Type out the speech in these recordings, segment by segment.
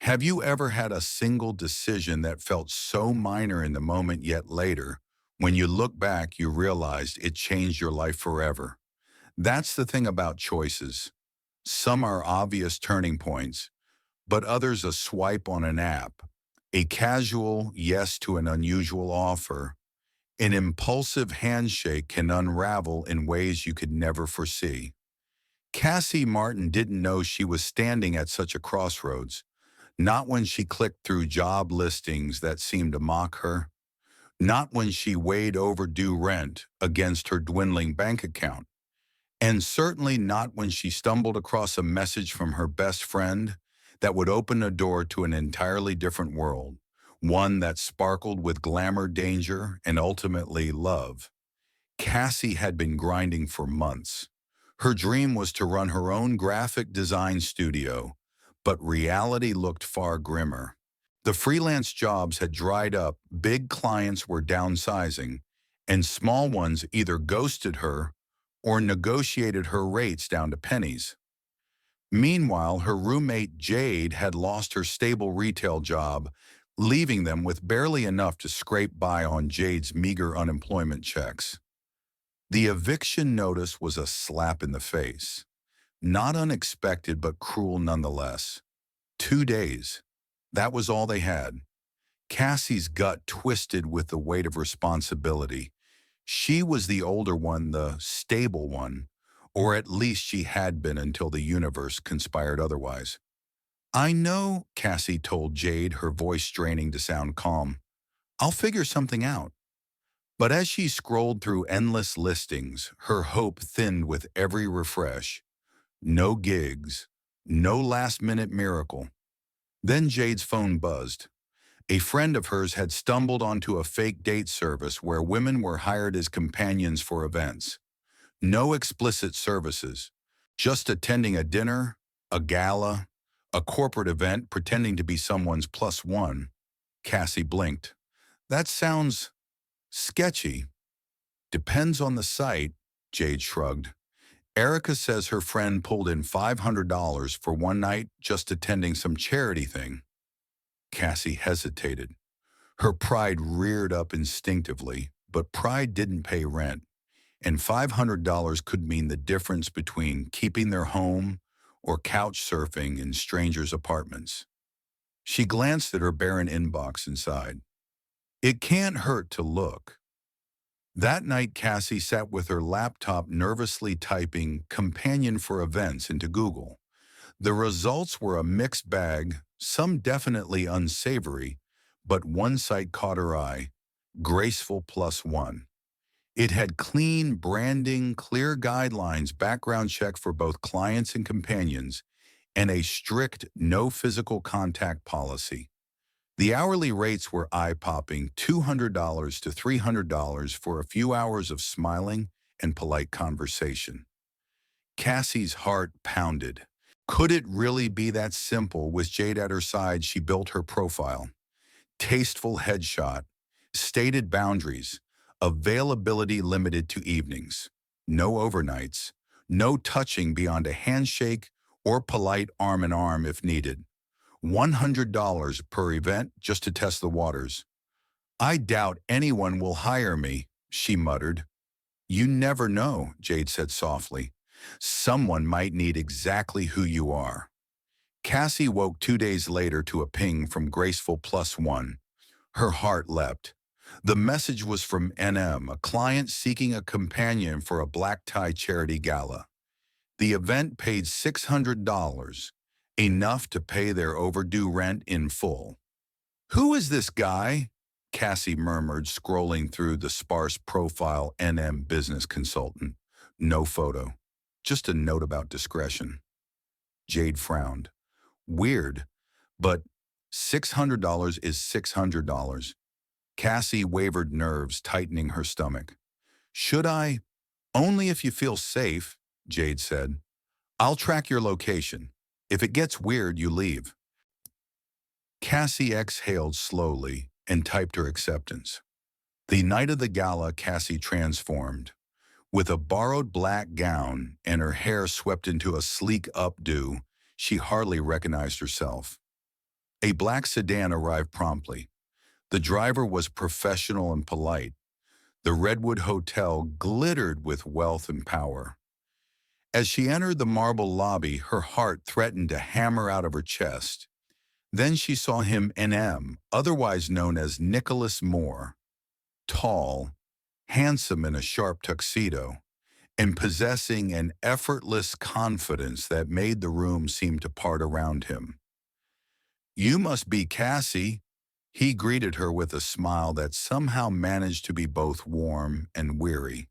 Have you ever had a single decision that felt so minor in the moment, yet later, when you look back, you realized it changed your life forever? That's the thing about choices. Some are obvious turning points, but others a swipe on an app, a casual yes to an unusual offer, an impulsive handshake can unravel in ways you could never foresee. Cassie Martin didn't know she was standing at such a crossroads. Not when she clicked through job listings that seemed to mock her. Not when she weighed overdue rent against her dwindling bank account. And certainly not when she stumbled across a message from her best friend that would open a door to an entirely different world, one that sparkled with glamour, danger, and ultimately love. Cassie had been grinding for months. Her dream was to run her own graphic design studio, but reality looked far grimmer. The freelance jobs had dried up, big clients were downsizing, and small ones either ghosted her or negotiated her rates down to pennies. Meanwhile, her roommate Jade had lost her stable retail job, leaving them with barely enough to scrape by on Jade's meager unemployment checks. The eviction notice was a slap in the face. Not unexpected, but cruel nonetheless. 2 days. That was all they had. Cassie's gut twisted with the weight of responsibility. She was the older one, the stable one, or at least she had been until the universe conspired otherwise. I know, Cassie told Jade, her voice straining to sound calm. I'll figure something out. But as she scrolled through endless listings, her hope thinned with every refresh. No gigs, no last-minute miracle. Then Jade's phone buzzed. A friend of hers had stumbled onto a fake date service where women were hired as companions for events. No explicit services, just attending a dinner, a gala, a corporate event pretending to be someone's plus one. Cassie blinked. That sounds sketchy. Depends on the site, Jade shrugged. Erica says her friend pulled in $500 for one night just attending some charity thing. Cassie hesitated. Her pride reared up instinctively, but pride didn't pay rent, and $500 could mean the difference between keeping their home or couch surfing in strangers' apartments. She glanced at her barren inbox inside. It can't hurt to look. That night, Cassie sat with her laptop nervously typing "companion for events" into Google. The results were a mixed bag, some definitely unsavory, but one site caught her eye: Graceful Plus One. It had clean branding, clear guidelines, background check for both clients and companions, and a strict no physical contact policy. The hourly rates were eye-popping: $200 to $300 for a few hours of smiling and polite conversation. Cassie's heart pounded. Could it really be that simple? With Jade at her side, she built her profile. Tasteful headshot, stated boundaries, availability limited to evenings, no overnights, no touching beyond a handshake or polite arm-in-arm if needed. $100 per event just to test the waters. I doubt anyone will hire me, she muttered. You never know, Jade said softly. Someone might need exactly who you are. Cassie woke 2 days later to a ping from Graceful Plus One. Her heart leapt. The message was from NM, a client seeking a companion for a black tie charity gala. The event paid $600, enough to pay their overdue rent in full. Who is this guy? Cassie murmured, scrolling through the sparse profile. NM business consultant. No photo. Just a note about discretion. Jade frowned. Weird, but $600 is $600. Cassie wavered, nerves tightening her stomach. Should I? Only if you feel safe, Jade said. I'll track your location. If it gets weird, you leave. Cassie exhaled slowly and typed her acceptance. The night of the gala, Cassie transformed. With a borrowed black gown and her hair swept into a sleek updo, she hardly recognized herself. A black sedan arrived promptly. The driver was professional and polite. The Redwood Hotel glittered with wealth and power. As she entered the marble lobby, her heart threatened to hammer out of her chest. Then she saw him N.M., otherwise known as Nicholas Moore, tall, handsome in a sharp tuxedo, and possessing an effortless confidence that made the room seem to part around him. "You must be Cassie." He greeted her with a smile that somehow managed to be both warm and weary.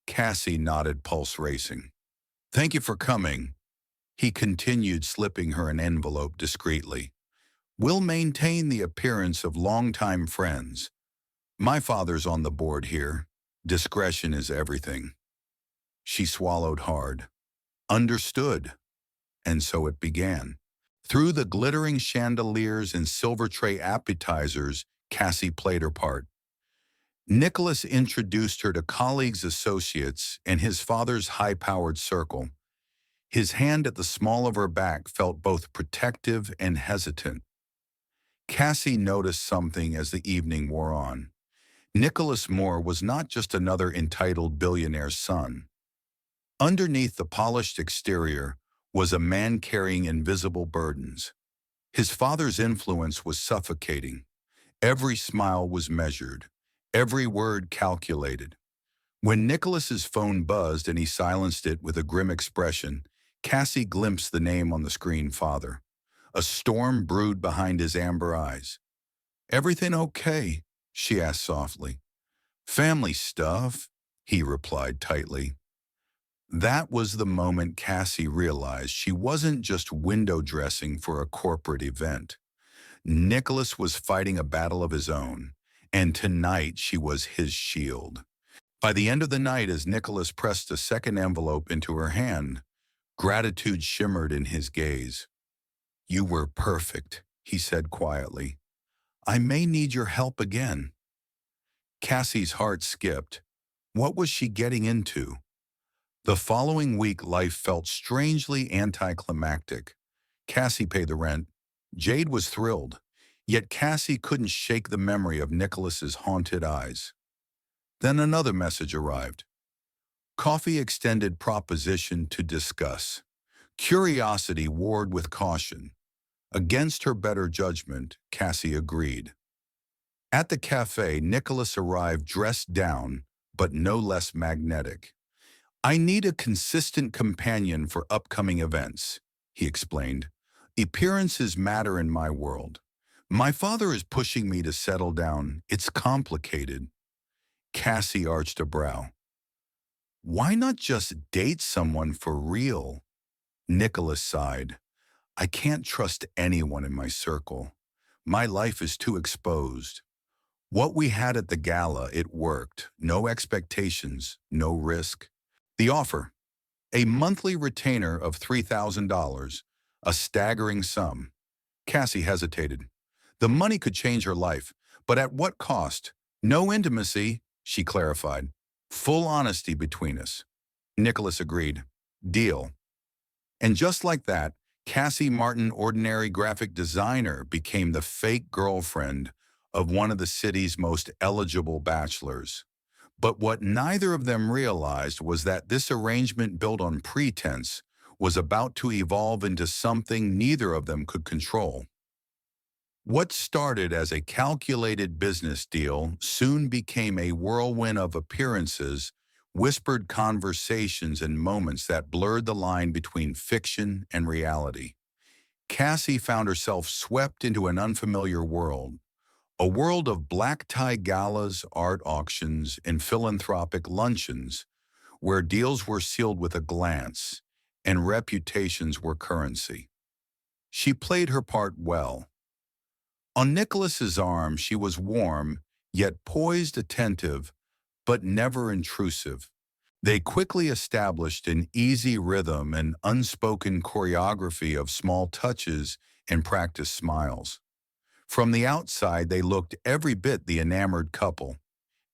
Cassie nodded, pulse racing. "Thank you for coming." He continued, slipping her an envelope discreetly. "We'll maintain the appearance of longtime friends. My father's on the board here. Discretion is everything." She swallowed hard. Understood. And so it began. Through the glittering chandeliers and silver tray appetizers, Cassie played her part. Nicholas introduced her to colleagues, associates, and his father's high-powered circle. His hand at the small of her back felt both protective and hesitant. Cassie noticed something as the evening wore on. Nicholas Moore was not just another entitled billionaire's son. Underneath the polished exterior was a man carrying invisible burdens. His father's influence was suffocating. Every smile was measured, every word calculated. When Nicholas's phone buzzed and he silenced it with a grim expression, Cassie glimpsed the name on the screen, father. A storm brewed behind his amber eyes. "Everything okay?" she asked softly. "Family stuff," he replied tightly. That was the moment Cassie realized she wasn't just window dressing for a corporate event. Nicholas was fighting a battle of his own, and tonight she was his shield. By the end of the night, as Nicholas pressed a second envelope into her hand, gratitude shimmered in his gaze. "You were perfect," he said quietly. "I may need your help again." Cassie's heart skipped. What was she getting into? The following week, life felt strangely anticlimactic. Cassie paid the rent. Jade was thrilled. Yet Cassie couldn't shake the memory of Nicholas's haunted eyes. Then another message arrived. Coffee extended proposition to discuss. Curiosity warred with caution. Against her better judgment, Cassie agreed. At the cafe, Nicholas arrived dressed down, but no less magnetic. "I need a consistent companion for upcoming events," he explained. "Appearances matter in my world. My father is pushing me to settle down. It's complicated." Cassie arched a brow. "Why not just date someone for real?" Nicholas sighed. "I can't trust anyone in my circle. My life is too exposed. What we had at the gala, it worked. No expectations, no risk. The offer, a monthly retainer of $3,000, a staggering sum." Cassie hesitated. The money could change her life, but at what cost? "No intimacy," she clarified. "Full honesty between us." Nicholas agreed. Deal. And just like that, Cassie Martin, ordinary graphic designer, became the fake girlfriend of one of the city's most eligible bachelors. But what neither of them realized was that this arrangement, built on pretense, was about to evolve into something neither of them could control. What started as a calculated business deal soon became a whirlwind of appearances, whispered conversations, and moments that blurred the line between fiction and reality. Cassie found herself swept into an unfamiliar world, a world of black-tie galas, art auctions, and philanthropic luncheons, where deals were sealed with a glance and reputations were currency. She played her part well. On Nicholas's arm, she was warm, yet poised, attentive, but never intrusive. They quickly established an easy rhythm and unspoken choreography of small touches and practiced smiles. From the outside, they looked every bit the enamored couple,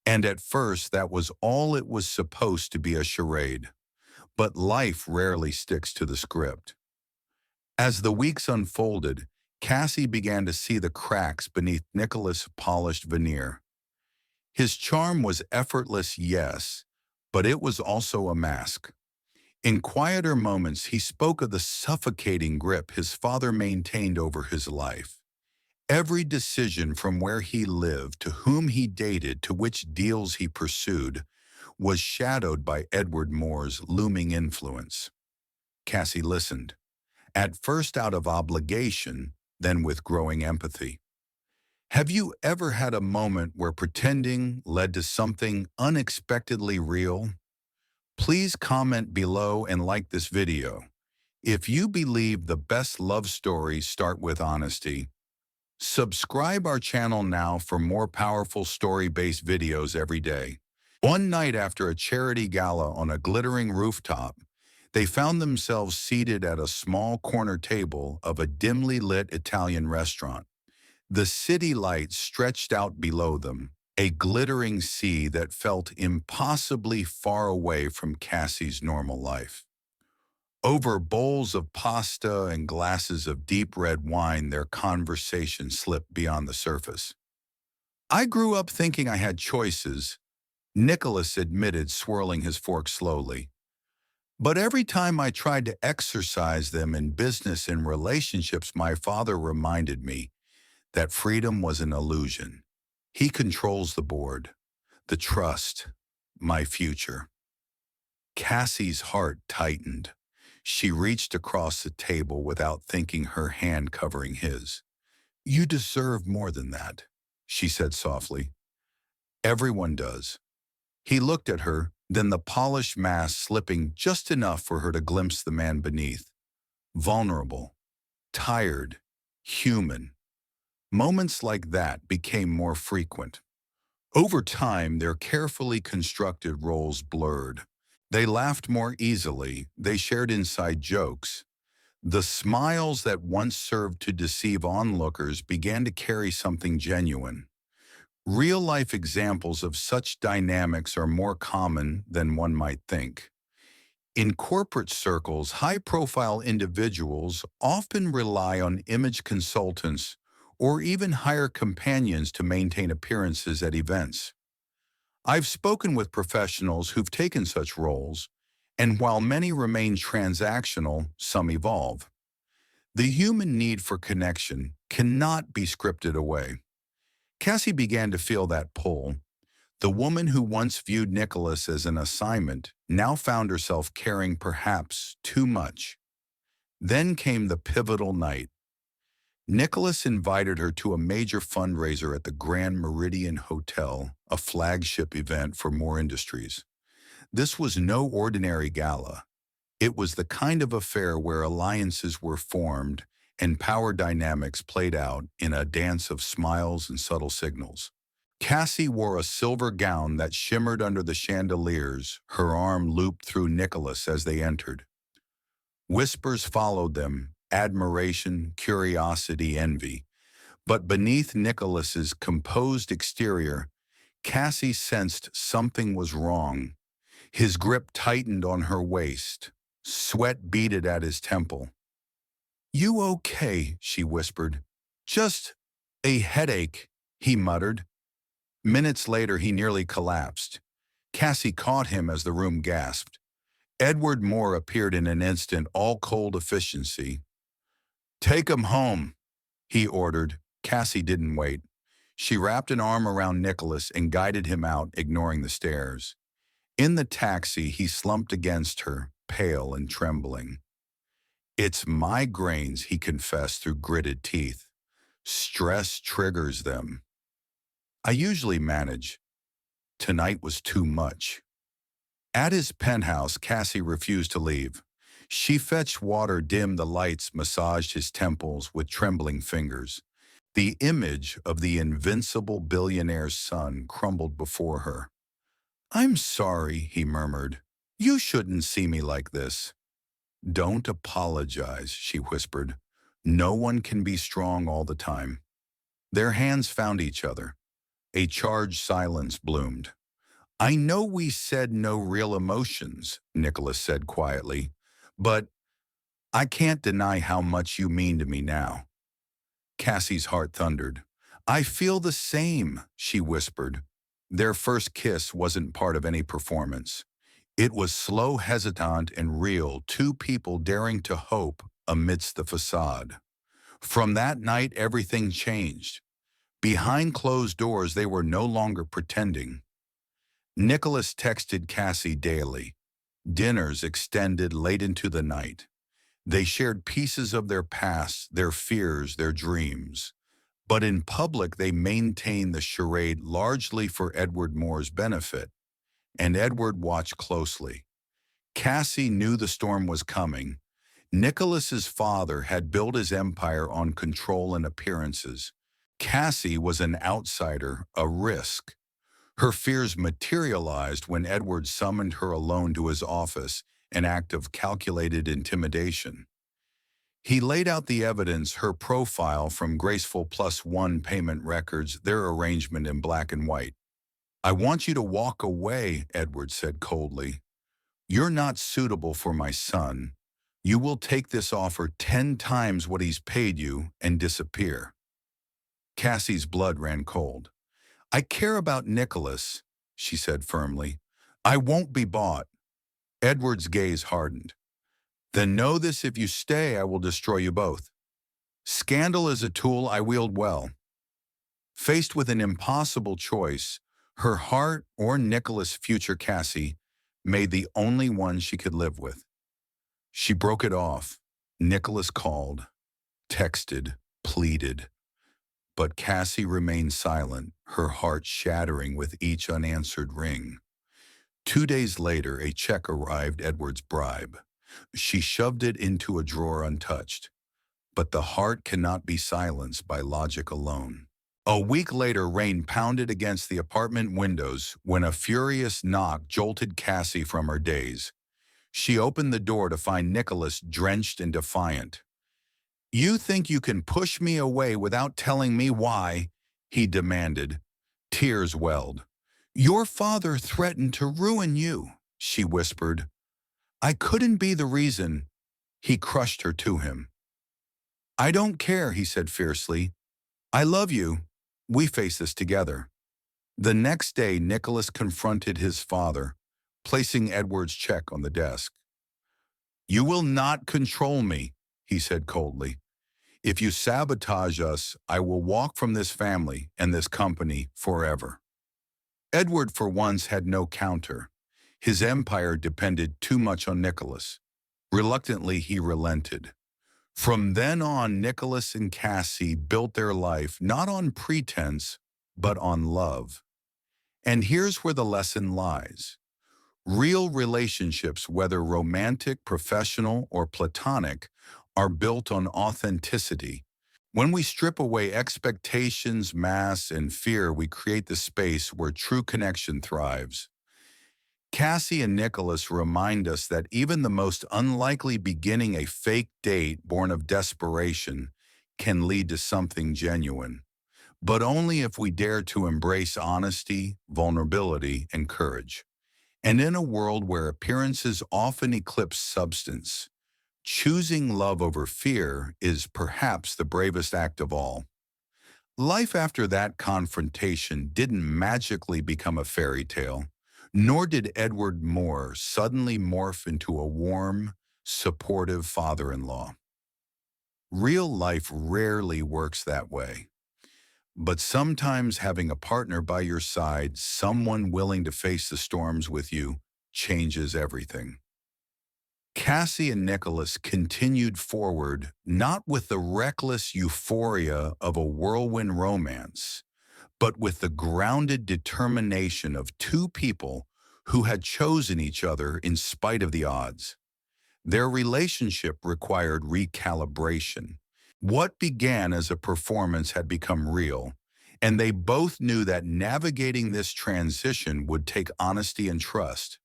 and at first that was all it was supposed to be, a charade. But life rarely sticks to the script. As the weeks unfolded, Cassie began to see the cracks beneath Nicholas' polished veneer. His charm was effortless, yes, but it was also a mask. In quieter moments, he spoke of the suffocating grip his father maintained over his life. Every decision from where he lived to whom he dated to which deals he pursued was shadowed by Edward Moore's looming influence. Cassie listened, at first out of obligation, then with growing empathy. Have you ever had a moment where pretending led to something unexpectedly real? Please comment below and like this video. If you believe the best love stories start with honesty, subscribe our channel now for more powerful story-based videos every day. One night after a charity gala on a glittering rooftop, they found themselves seated at a small corner table of a dimly lit Italian restaurant. The city lights stretched out below them, a glittering sea that felt impossibly far away from Cassie's normal life. Over bowls of pasta and glasses of deep red wine, their conversation slipped beyond the surface. I grew up thinking I had choices, Nicholas admitted, swirling his fork slowly. But every time I tried to exercise them in business and relationships, my father reminded me that freedom was an illusion. He controls the board, the trust, my future. Cassie's heart tightened. She reached across the table without thinking, her hand covering his. You deserve more than that, she said softly. Everyone does. He looked at her, then the polished mask slipping just enough for her to glimpse the man beneath. Vulnerable, tired, human. Moments like that became more frequent. Over time, their carefully constructed roles blurred. They laughed more easily, they shared inside jokes. The smiles that once served to deceive onlookers began to carry something genuine. Real-life examples of such dynamics are more common than one might think. In corporate circles, high-profile individuals often rely on image consultants or even hire companions to maintain appearances at events. I've spoken with professionals who've taken such roles, and while many remain transactional, some evolve. The human need for connection cannot be scripted away. Cassie began to feel that pull. The woman who once viewed Nicholas as an assignment now found herself caring perhaps too much. Then came the pivotal night. Nicholas invited her to a major fundraiser at the Grand Meridian Hotel, a flagship event for Moore Industries. This was no ordinary gala. It was the kind of affair where alliances were formed and power dynamics played out in a dance of smiles and subtle signals. Cassie wore a silver gown that shimmered under the chandeliers, her arm looped through Nicholas as they entered. Whispers followed them, admiration, curiosity, envy. But beneath Nicholas's composed exterior, Cassie sensed something was wrong. His grip tightened on her waist. Sweat beaded at his temple. "You okay?" she whispered. "Just a headache," he muttered. Minutes later, he nearly collapsed. Cassie caught him as the room gasped. Edward Moore appeared in an instant, all cold efficiency. "Take him home," he ordered. Cassie didn't wait. She wrapped an arm around Nicholas and guided him out, ignoring the stares. In the taxi, he slumped against her, pale and trembling. "It's migraines," he confessed through gritted teeth. "Stress triggers them. I usually manage. Tonight was too much." At his penthouse, Cassie refused to leave. She fetched water, dimmed the lights, massaged his temples with trembling fingers. The image of the invincible billionaire's son crumbled before her. "I'm sorry," he murmured. "You shouldn't see me like this." "Don't apologize," she whispered. "No one can be strong all the time." Their hands found each other. A charged silence bloomed. "I know we said no real emotions," Nicholas said quietly, "but I can't deny how much you mean to me now." Cassie's heart thundered. I feel the same, she whispered. Their first kiss wasn't part of any performance. It was slow, hesitant, and real, two people daring to hope amidst the facade. From that night, everything changed. Behind closed doors, they were no longer pretending. Nicholas texted Cassie daily. Dinners extended late into the night. They shared pieces of their past, their fears, their dreams. But in public, they maintained the charade largely for Edward Moore's benefit, and Edward watched closely. Cassie knew the storm was coming. Nicholas's father had built his empire on control and appearances. Cassie was an outsider, a risk. Her fears materialized when Edward summoned her alone to his office, an act of calculated intimidation. He laid out the evidence, her profile from Graceful Plus One payment records, their arrangement in black and white. I want you to walk away, Edward said coldly. You're not suitable for my son. You will take this offer 10 times what he's paid you and disappear. Cassie's blood ran cold. I care about Nicholas, she said firmly. I won't be bought. Edward's gaze hardened. Then know this, if you stay, I will destroy you both. Scandal is a tool I wield well. Faced with an impossible choice, her heart or Nicholas' future, Cassie made the only one she could live with. She broke it off. Nicholas called, texted, pleaded. But Cassie remained silent, her heart shattering with each unanswered ring. 2 days later, a check arrived, Edward's bribe. She shoved it into a drawer untouched. But the heart cannot be silenced by logic alone. A week later, rain pounded against the apartment windows when a furious knock jolted Cassie from her daze. She opened the door to find Nicholas drenched and defiant. You think you can push me away without telling me why? He demanded. Tears welled. Your father threatened to ruin you, she whispered. I couldn't be the reason. He crushed her to him. I don't care, he said fiercely. I love you. We face this together. The next day, Nicholas confronted his father, placing Edward's check on the desk. You will not control me, he said coldly. If you sabotage us, I will walk from this family and this company forever. Edward, for once, had no counter. His empire depended too much on Nicholas. Reluctantly, he relented. From then on, Nicholas and Cassie built their life not on pretense, but on love. And here's where the lesson lies. Real relationships, whether romantic, professional, or platonic, are built on authenticity. When we strip away expectations, masks, and fear, we create the space where true connection thrives. Cassie and Nicholas remind us that even the most unlikely beginning, a fake date born of desperation, can lead to something genuine. But only if we dare to embrace honesty, vulnerability, and courage. And in a world where appearances often eclipse substance, choosing love over fear is perhaps the bravest act of all. Life after that confrontation didn't magically become a fairy tale. Nor did Edward Moore suddenly morph into a warm, supportive father-in-law. Real life rarely works that way. But sometimes having a partner by your side, someone willing to face the storms with you, changes everything. Cassie and Nicholas continued forward, not with the reckless euphoria of a whirlwind romance, but with the grounded determination of two people who had chosen each other in spite of the odds. Their relationship required recalibration. What began as a performance had become real, and they both knew that navigating this transition would take honesty and trust.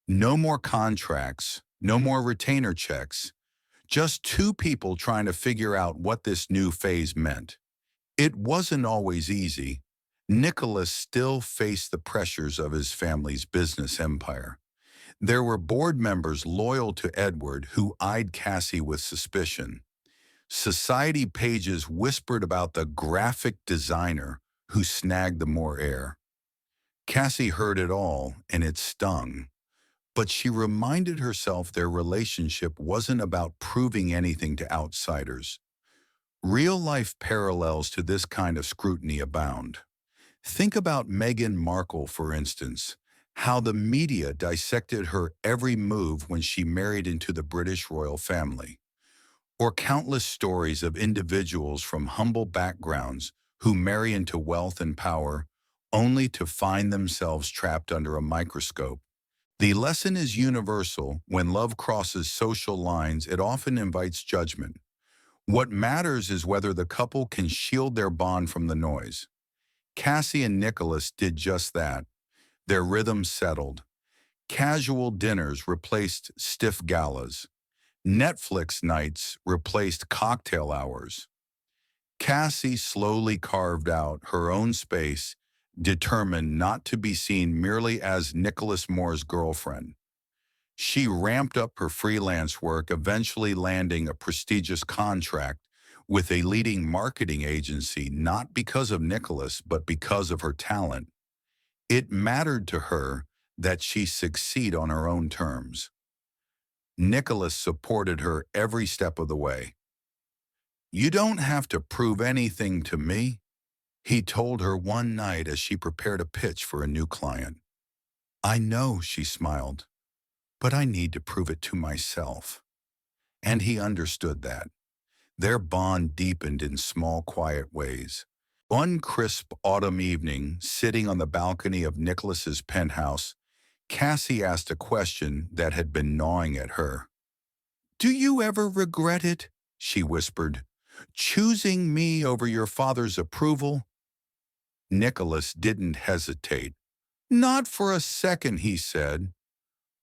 No more contracts, no more retainer checks, just two people trying to figure out what this new phase meant. It wasn't always easy. Nicholas still faced the pressures of his family's business empire. There were board members loyal to Edward who eyed Cassie with suspicion. Society pages whispered about the graphic designer who snagged the more air. Cassie heard it all, and it stung. But she reminded herself their relationship wasn't about proving anything to outsiders. Real-life parallels to this kind of scrutiny abound. Think about Meghan Markle, for instance, how the media dissected her every move when she married into the British royal family. Or countless stories of individuals from humble backgrounds who marry into wealth and power only to find themselves trapped under a microscope. The lesson is universal. When love crosses social lines, it often invites judgment. What matters is whether the couple can shield their bond from the noise. Cassie and Nicholas did just that. Their rhythms settled. Casual dinners replaced stiff galas. Netflix nights replaced cocktail hours. Cassie slowly carved out her own space, determined not to be seen merely as Nicholas Moore's girlfriend. She ramped up her freelance work, eventually landing a prestigious contract with a leading marketing agency, not because of Nicholas, but because of her talent. It mattered to her that she succeed on her own terms. Nicholas supported her every step of the way. "You don't have to prove anything to me," he told her one night as she prepared a pitch for a new client. "I know," she smiled, "but I need to prove it to myself." And he understood that. Their bond deepened in small, quiet ways. One crisp autumn evening, sitting on the balcony of Nicholas's penthouse, Cassie asked a question that had been gnawing at her. "Do you ever regret it?" she whispered. "Choosing me over your father's approval?" Nicholas didn't hesitate. "Not for a second," he said.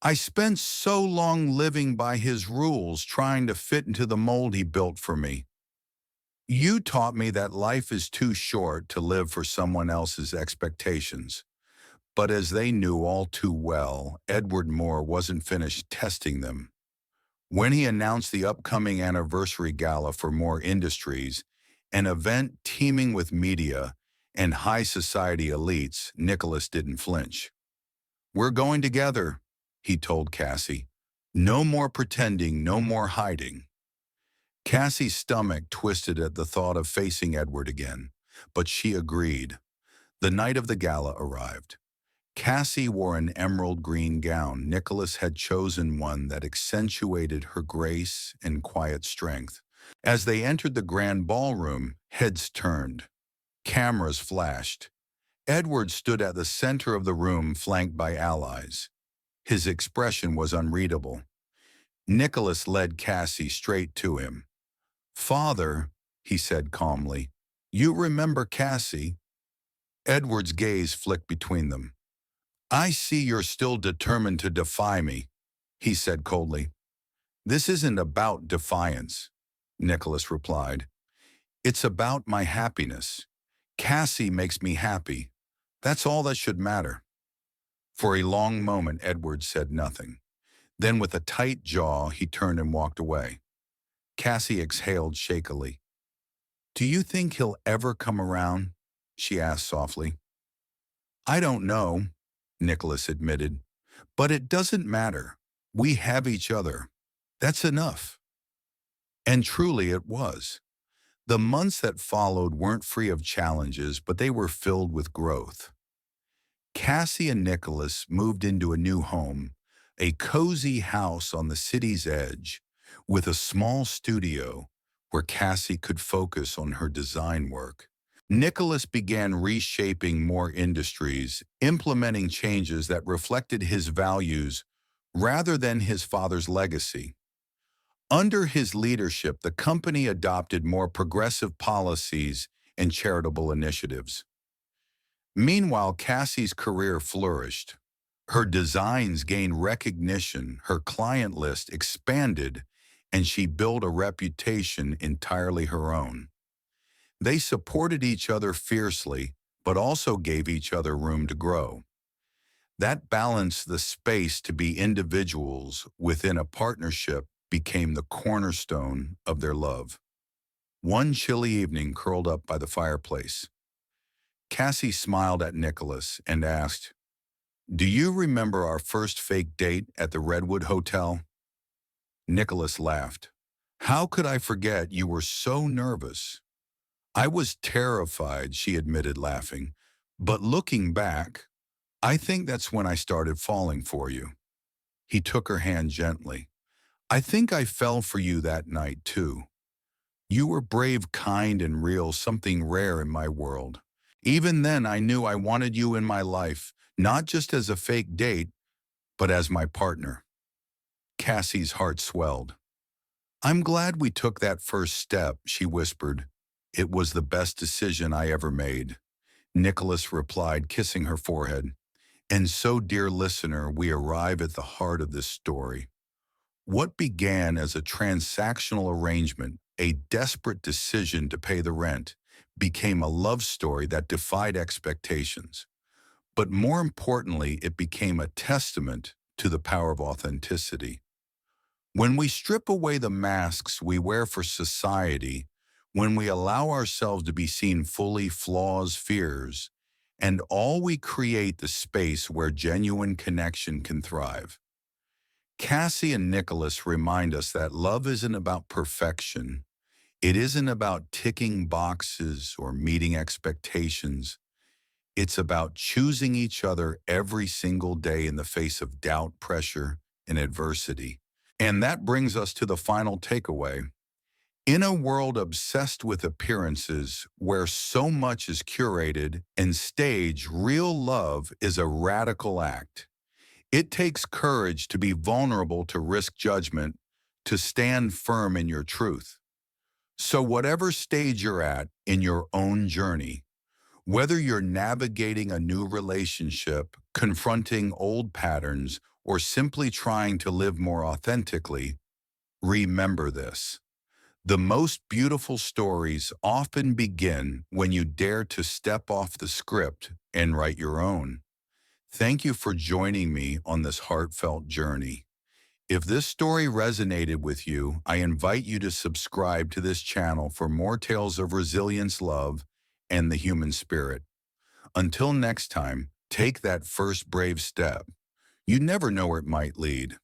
"I spent so long living by his rules, trying to fit into the mold he built for me. You taught me that life is too short to live for someone else's expectations." But as they knew all too well, Edward Moore wasn't finished testing them. When he announced the upcoming anniversary gala for Moore Industries, an event teeming with media and high society elites, Nicholas didn't flinch. "We're going together," he told Cassie. "No more pretending, no more hiding." Cassie's stomach twisted at the thought of facing Edward again, but she agreed. The night of the gala arrived. Cassie wore an emerald green gown. Nicholas had chosen one that accentuated her grace and quiet strength. As they entered the grand ballroom, heads turned. Cameras flashed. Edward stood at the center of the room, flanked by allies. His expression was unreadable. Nicholas led Cassie straight to him. "Father," he said calmly, "you remember Cassie?" Edward's gaze flicked between them. "I see you're still determined to defy me," he said coldly. "This isn't about defiance," Nicholas replied. "It's about my happiness. Cassie makes me happy. That's all that should matter." For a long moment, Edward said nothing. Then with a tight jaw, he turned and walked away. Cassie exhaled shakily. "Do you think he'll ever come around?" she asked softly. "I don't know," Nicholas admitted. "But it doesn't matter. We have each other. That's enough." And truly it was. The months that followed weren't free of challenges, but they were filled with growth. Cassie and Nicholas moved into a new home, a cozy house on the city's edge, with a small studio where Cassie could focus on her design work. Nicholas began reshaping Moore Industries, implementing changes that reflected his values rather than his father's legacy. Under his leadership, the company adopted more progressive policies and charitable initiatives. Meanwhile, Cassie's career flourished. Her designs gained recognition, her client list expanded, and she built a reputation entirely her own. They supported each other fiercely, but also gave each other room to grow. That balanced the space to be individuals within a partnership became the cornerstone of their love. one chilly evening curled up by the fireplace. Cassie smiled at Nicholas and asked, "Do you remember our first fake date at the Redwood Hotel?" Nicholas laughed. "How could I forget? You were so nervous." "I was terrified," she admitted, laughing. "But looking back, I think that's when I started falling for you." He took her hand gently. "I think I fell for you that night, too. You were brave, kind, and real, something rare in my world. Even then, I knew I wanted you in my life, not just as a fake date, but as my partner." Cassie's heart swelled. "I'm glad we took that first step," she whispered. "It was the best decision I ever made." Nicholas replied, kissing her forehead. And so, dear listener, we arrive at the heart of this story. What began as a transactional arrangement, a desperate decision to pay the rent, became a love story that defied expectations. But more importantly, it became a testament to the power of authenticity. When we strip away the masks we wear for society, when we allow ourselves to be seen fully, flaws, fears, and all we create the space where genuine connection can thrive. Cassie and Nicholas remind us that love isn't about perfection. It isn't about ticking boxes or meeting expectations. It's about choosing each other every single day in the face of doubt, pressure, and adversity. And that brings us to the final takeaway. In a world obsessed with appearances, where so much is curated and staged, real love is a radical act. It takes courage to be vulnerable, to risk judgment, to stand firm in your truth. So whatever stage you're at in your own journey, whether you're navigating a new relationship, confronting old patterns, or simply trying to live more authentically, remember this. The most beautiful stories often begin when you dare to step off the script and write your own. Thank you for joining me on this heartfelt journey. If this story resonated with you, I invite you to subscribe to this channel for more tales of resilience, love, and the human spirit. Until next time, take that first brave step. You never know where it might lead.